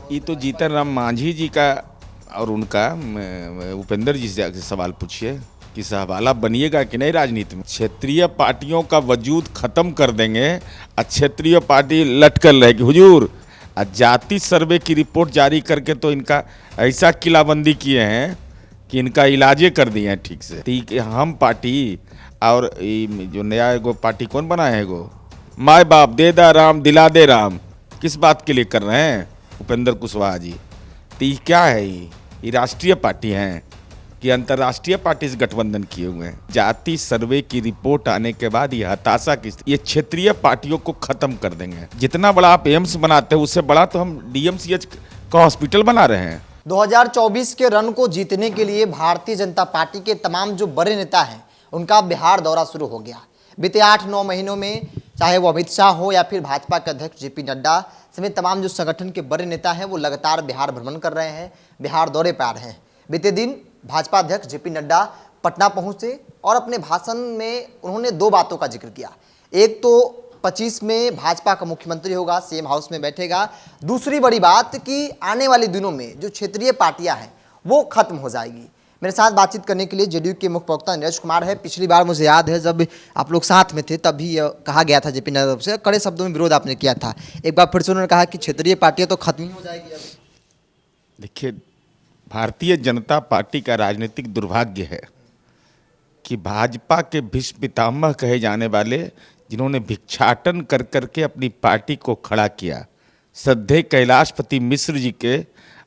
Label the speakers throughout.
Speaker 1: ये तो जीतन राम मांझी जी का और उनका उपेंद्र जी से सवाल पूछिए कि सहवाला बनिएगा कि नहीं राजनीति में। क्षेत्रीय पार्टियों का वजूद खत्म कर देंगे और क्षेत्रीय पार्टी लटकल रहेगी हुजूर। जाति सर्वे की रिपोर्ट जारी करके तो इनका ऐसा किलाबंदी किए हैं कि इनका इलाजे कर दिए हैं ठीक से। ठीक हम पार्टी और जो नया एगो पार्टी कौन बना है एगो माए बाप दे दा राम दिला दे राम, किस बात के लिए कर रहे हैं उपेंद्र कुशवाहा जी। तो ये क्या है, ये राष्ट्रीय पार्टी हैं कि अंतर्राष्ट्रीय पार्टी से गठबंधन किए हुए हैं। जाति सर्वे की रिपोर्ट आने के बाद ये हताशा की ये क्षेत्रीय पार्टियों को खत्म कर देंगे। जितना बड़ा आप एम्स बनाते हैं उससे बड़ा तो हम डीएमसीएच का हॉस्पिटल बना रहे हैं।
Speaker 2: 2024 के रन को जीतने के लिए भारतीय जनता पार्टी के तमाम जो बड़े नेता हैं उनका बिहार दौरा शुरू हो गया। बीते 8-9 महीनों में चाहे वो अमित शाह हो या फिर भाजपा के अध्यक्ष जेपी नड्डा समेत तमाम जो संगठन के बड़े नेता हैं वो लगातार बिहार भ्रमण कर रहे हैं, बिहार दौरे पर आ रहे हैं। बीते दिन भाजपा अध्यक्ष जेपी नड्डा पटना पहुंचे और अपने भाषण में उन्होंने 2 बातों का जिक्र किया। एक तो 25 में भाजपा का मुख्यमंत्री होगा, सीएम हाउस में बैठेगा। दूसरी बड़ी बात कि आने वाले दिनों में जो क्षेत्रीय पार्टियां हैं वो खत्म हो जाएगी। मेरे साथ बातचीत करने के लिए जेडीयू के मुख्य प्रवक्ता नीरज कुमार है। पिछली बार मुझे याद है जब आप लोग साथ में थे तभी कहा गया था जेपी नड्डा से, कड़े शब्दों में विरोध आपने किया था। एक बार फिर से उन्होंने कहा कि क्षेत्रीय पार्टियां तो खत्म ही हो जाएगी। अब
Speaker 1: देखिए, भारतीय जनता पार्टी का राजनीतिक दुर्भाग्य है कि भाजपा के भीष्म पितामह कहे जाने वाले जिन्होंने भिक्षाटन कर करके अपनी पार्टी को खड़ा किया, श्रद्धेय कैलाशपति मिश्र जी के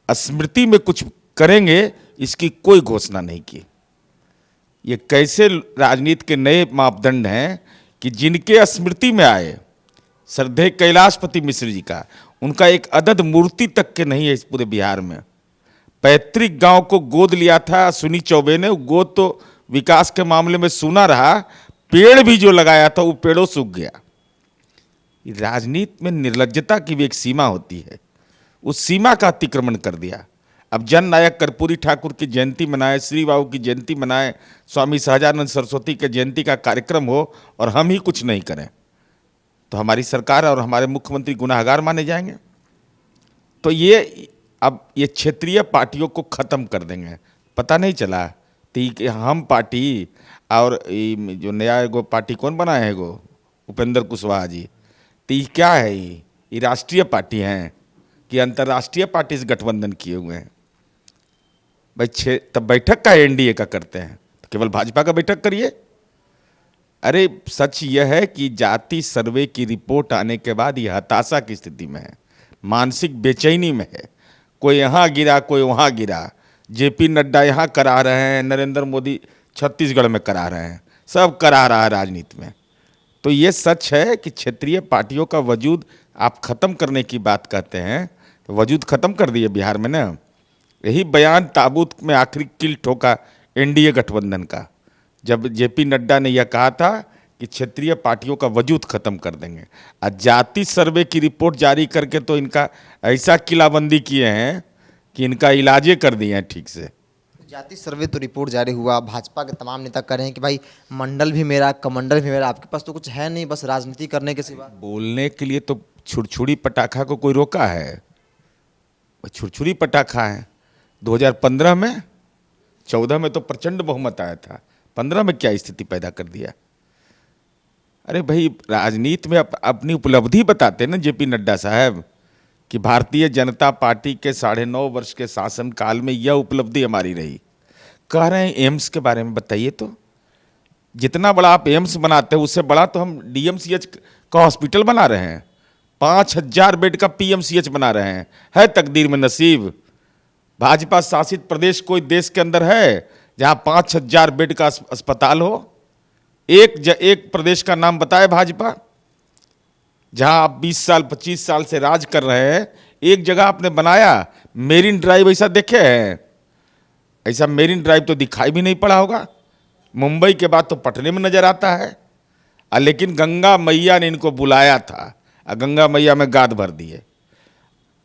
Speaker 1: स्मृति में कुछ करेंगे इसकी कोई घोषणा नहीं की। ये कैसे राजनीति के नए मापदंड हैं कि जिनके स्मृति में आए श्रद्धेय कैलाशपति मिश्र जी का, उनका एक अदद मूर्ति तक के नहीं है इस पूरे बिहार में। पैतृक गांव को गोद लिया था सुनी चौबे ने, गोद तो विकास के मामले में सुना रहा, पेड़ भी जो लगाया था वो पेड़ों सूख गया। राजनीति में निर्लज्जता की भी एक सीमा होती है, उस सीमा का अतिक्रमण कर दिया। अब जन नायक कर्पूरी ठाकुर की जयंती मनाए, श्री बाबू की जयंती मनाए, स्वामी सहजानंद सरस्वती के जयंती का कार्यक्रम हो और हम ही कुछ नहीं करें तो हमारी सरकार और हमारे मुख्यमंत्री गुनाहगार माने जाएंगे। तो ये अब ये क्षेत्रीय पार्टियों को खत्म कर देंगे। पता नहीं चला कि हम पार्टी और जो नया एगो पार्टी कौन बना है एगो उपेंद्र कुशवाहा जी। तो ये क्या है, ये राष्ट्रीय पार्टी हैं कि अंतर्राष्ट्रीय पार्टी से गठबंधन किए हुए हैं। भाई तब बैठक का एनडीए का करते हैं तो केवल भाजपा का बैठक करिए। अरे सच यह है कि जाति सर्वे की रिपोर्ट आने के बाद ये हताशा की स्थिति में है, मानसिक बेचैनी में है। कोई यहाँ गिरा कोई वहाँ गिरा, जेपी नड्डा यहाँ करा रहे हैं, नरेंद्र मोदी छत्तीसगढ़ में करा रहे हैं, सब करा रहा है राजनीति में। तो ये सच है कि क्षेत्रीय पार्टियों का वजूद आप खत्म करने की बात कहते हैं तो वजूद खत्म कर दिए बिहार में ना। यही बयान ताबूत में आखिरी किल ठोका एनडीए गठबंधन का, जब जेपी नड्डा ने यह कहा था कि क्षेत्रीय पार्टियों का वजूद खत्म कर देंगे। और जाति सर्वे की रिपोर्ट जारी करके तो इनका ऐसा किलाबंदी किए हैं कि इनका इलाजे कर दिए हैं ठीक से।
Speaker 2: जाति सर्वे तो रिपोर्ट जारी हुआ, भाजपा के तमाम नेता कह रहे हैं कि भाई मंडल भी मेरा, कमंडल भी मेरा, आपके पास तो कुछ है नहीं बस राजनीति करने के सिवा।
Speaker 1: बोलने के लिए तो छुरछुरी पटाखा को कोई रोका है? छुरछुरी पटाखा है। 2015 में 14 में तो प्रचंड बहुमत आया था, 15 में क्या स्थिति पैदा कर दिया। अरे भाई राजनीति में अपनी उपलब्धि बताते ना जेपी नड्डा साहब कि भारतीय जनता पार्टी के 9.5 वर्ष के शासनकाल में यह उपलब्धि हमारी रही। कह रहे हैं एम्स के बारे में बताइए तो, जितना बड़ा आप एम्स बनाते हैं उससे बड़ा तो हम डीएमसीएच का हॉस्पिटल बना रहे हैं, 5000 बेड का पीएमसीएच बना रहे हैं। है तकदीर में नसीब, भाजपा शासित प्रदेश कोई देश के अंदर है जहां 5000 बेड का अस्पताल हो? एक प्रदेश का नाम बताए भाजपा जहां आप 20 साल 25 साल से राज कर रहे हैं। एक जगह आपने बनाया मेरीन ड्राइव, ऐसा देखे हैं? ऐसा मेरीन ड्राइव तो दिखाई भी नहीं पड़ा होगा। मुंबई के बाद तो पटने में नजर आता है। लेकिन गंगा मैया ने इनको बुलाया था और गंगा मैया में गाद भर दिए।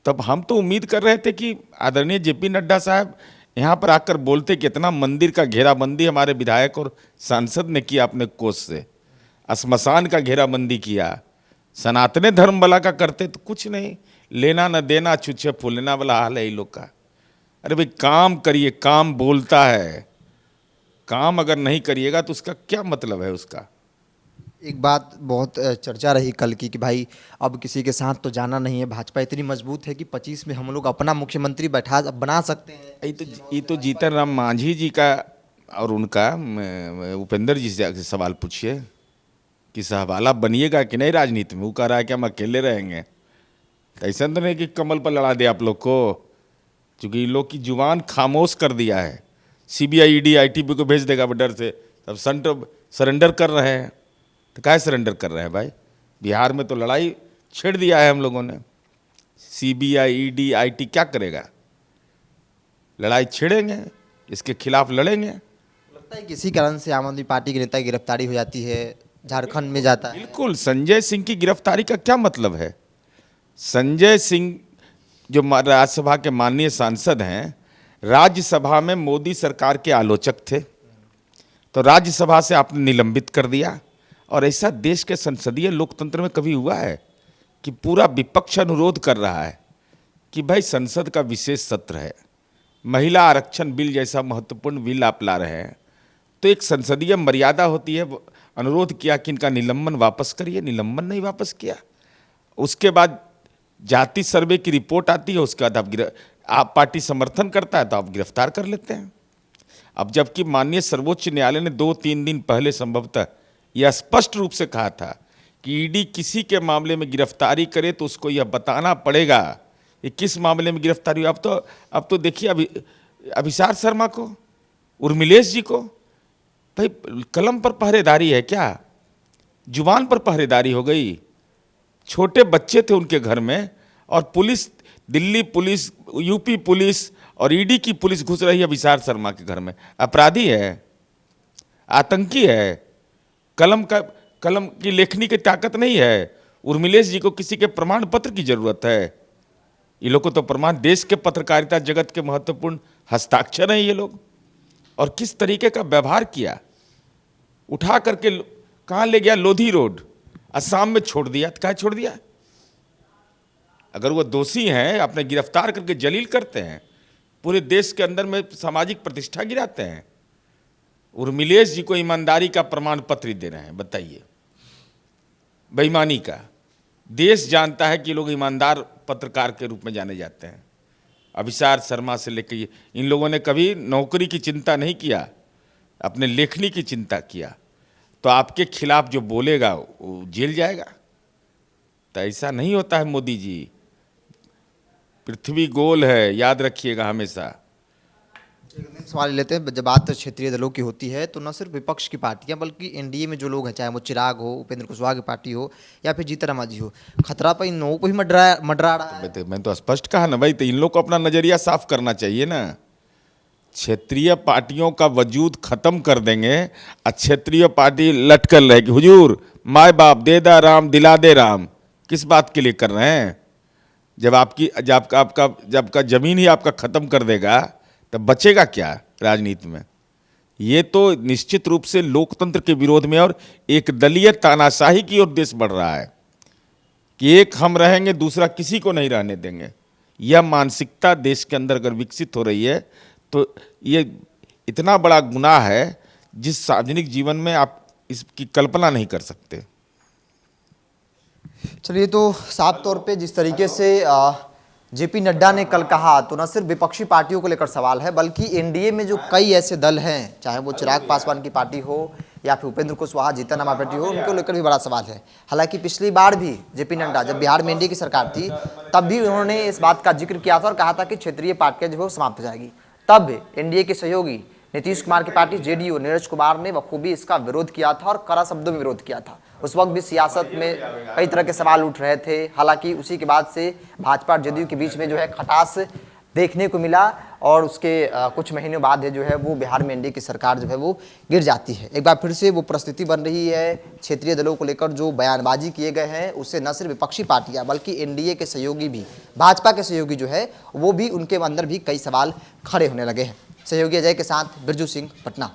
Speaker 1: तब हम तो उम्मीद कर रहे थे कि आदरणीय जेपी नड्डा साहब यहाँ पर आकर बोलते कि इतना मंदिर का घेराबंदी हमारे विधायक और सांसद ने किया अपने कोष से, श्मशान का घेराबंदी किया, सनातन धर्म वाला का करते तो कुछ नहीं। लेना न देना, छुच्छे फूलना वाला हाल है इन लोग का। अरे भाई काम करिए, काम बोलता है, काम अगर नहीं करिएगा तो उसका क्या मतलब है उसका।
Speaker 2: एक बात बहुत चर्चा रही कल की कि भाई अब किसी के साथ तो जाना नहीं है, भाजपा इतनी मजबूत है कि 25 में हम लोग अपना मुख्यमंत्री बना सकते हैं।
Speaker 1: ये तो जीतन राम मांझी जी का और उनका उपेंद्र जी से सवाल पूछिए कि सहवाला बनिएगा कि नहीं राजनीति में। वो कह रहा है कि हम अकेले रहेंगे। तो ऐसा तो नहीं कि कमल पर लड़ा दे आप लोग को, क्योंकि इन लोग की जुबान खामोश कर दिया है। CBI ED ITB को भेज देगा डर से, तब सरेंडर कर रहे हैं। तो क्या सरेंडर कर रहे हैं भाई? बिहार में तो लड़ाई छेड़ दिया है हम लोगों ने। CBI ED IT क्या करेगा? लड़ाई छेड़ेंगे, इसके खिलाफ लड़ेंगे।
Speaker 2: लगता है किसी कारण से आम आदमी पार्टी के नेता की गिरफ्तारी हो जाती है, झारखंड में जाता है।
Speaker 1: बिल्कुल, संजय सिंह की गिरफ्तारी का क्या मतलब है? संजय सिंह जो राज्यसभा के माननीय सांसद हैं, राज्यसभा में मोदी सरकार के आलोचक थे, तो राज्यसभा से आपने निलंबित कर दिया। और ऐसा देश के संसदीय लोकतंत्र में कभी हुआ है कि पूरा विपक्ष अनुरोध कर रहा है कि भाई संसद का विशेष सत्र है, महिला आरक्षण बिल जैसा महत्वपूर्ण बिल आप ला रहे हैं, तो एक संसदीय मर्यादा होती है। अनुरोध किया कि इनका निलंबन वापस करिए, निलंबन नहीं वापस किया। उसके बाद जाति सर्वे की रिपोर्ट आती है, उसके बाद आप पार्टी समर्थन करता है तो आप गिरफ्तार कर लेते हैं। अब जबकि माननीय सर्वोच्च न्यायालय ने 2-3 दिन पहले संभवतः यह स्पष्ट रूप से कहा था कि ईडी किसी के मामले में गिरफ्तारी करे तो उसको यह बताना पड़ेगा कि किस मामले में गिरफ्तारी हुई। अब तो देखिए अभिसार शर्मा को, उर्मिलेश जी को, भाई कलम पर पहरेदारी है क्या? जुबान पर पहरेदारी हो गई। छोटे बच्चे थे उनके घर में और police, Delhi police, UP police और ईडी की पुलिस घुस रही है अभिसार शर्मा के घर में। अपराधी है, आतंकी है। कलम की लेखनी की ताकत नहीं है। उर्मिलेश जी को किसी के प्रमाण पत्र की जरूरत है? ये लोग को तो प्रमाण, देश के पत्रकारिता जगत के महत्वपूर्ण हस्ताक्षर हैं ये लोग। और किस तरीके का व्यवहार किया, उठा करके कहाँ ले गया? लोधी रोड, असम में छोड़ दिया। तो क्या छोड़ दिया? अगर वो दोषी हैं, अपने गिरफ्तार करके जलील करते हैं, पूरे देश के अंदर में सामाजिक प्रतिष्ठा गिराते हैं। उर्मिलेश जी को ईमानदारी का प्रमाण पत्र दे रहे हैं, बताइए, बेईमानी का। देश जानता है कि लोग ईमानदार पत्रकार के रूप में जाने जाते हैं। अभिसार शर्मा से लेकर इन लोगों ने कभी नौकरी की चिंता नहीं किया, अपने लेखनी की चिंता किया। तो आपके खिलाफ जो बोलेगा वो जेल जाएगा। तो ऐसा नहीं होता है मोदी जी। पृथ्वी गोल है, याद रखिएगा हमेशा।
Speaker 2: सवाल लेते हैं, जब बात क्षेत्रीय दलों की होती है तो न सिर्फ विपक्ष की पार्टियां बल्कि एनडीए में जो लोग हैं, चाहे वो चिराग हो, उपेंद्र कुशवाहा की पार्टी हो या फिर जीतन राम मांझी हो, खतरा पर इन लोगों को ही मंडरा रहा है।
Speaker 1: मैं तो स्पष्ट कहा ना भाई, तो इन लोग को अपना नजरिया साफ करना चाहिए ना। क्षेत्रीय पार्टियों का वजूद खत्म कर देंगे और क्षेत्रीय पार्टी लटकर रहेगी। हुजूर माए बाप दे दा राम दिला दे राम, किस बात के लिए कर रहे हैं? जब आपका जमीन ही आपका खत्म कर देगा तब बचेगा क्या राजनीति में? ये तो निश्चित रूप से लोकतंत्र के विरोध में और एक दलीय तानाशाही की ओर देश बढ़ रहा है कि एक हम रहेंगे, दूसरा किसी को नहीं रहने देंगे। यह मानसिकता देश के अंदर अगर विकसित हो रही है तो ये इतना बड़ा गुनाह है जिस सार्वजनिक जीवन में आप इसकी कल्पना नहीं कर सकते।
Speaker 2: चलिए, तो साफ तौर पे जिस तरीके से जेपी नड्डा ने कल कहा, तो न सिर्फ विपक्षी पार्टियों को लेकर सवाल है बल्कि एनडीए में जो कई ऐसे दल हैं, चाहे वो चिराग पासवान की पार्टी हो या फिर उपेंद्र कुशवाहा, जीतन राम मांझी हो, उनको लेकर भी बड़ा सवाल है। हालांकि पिछली बार भी जेपी नड्डा, जब बिहार में एनडीए की सरकार थी, तब भी उन्होंने इस बात का जिक्र किया था और कहा था कि क्षेत्रीय पार्टियां जो है समाप्त हो जाएगी। तब एनडीए के सहयोगी नीतीश कुमार की पार्टी जेडीयू, नीरज कुमार ने बखूबी इसका विरोध किया था और कड़ा शब्दों में विरोध किया था। उस वक्त भी सियासत में कई तरह के सवाल उठ रहे थे। हालांकि उसी के बाद से भाजपा और जेडीयू के बीच में जो है खटास देखने को मिला और उसके कुछ महीनों बाद जो है वो बिहार में एनडीए की सरकार जो है वो गिर जाती है। एक बार फिर से वो परिस्थिति बन रही है। क्षेत्रीय दलों को लेकर जो बयानबाजी किए गए हैं उससे न सिर्फ विपक्षी पार्टियां बल्कि एनडीए के सहयोगी भी, भाजपा के सहयोगी जो है वो भी, उनके अंदर भी कई सवाल खड़े होने लगे हैं। सहयोगी अजय के साथ बिरजू सिंह, पटना।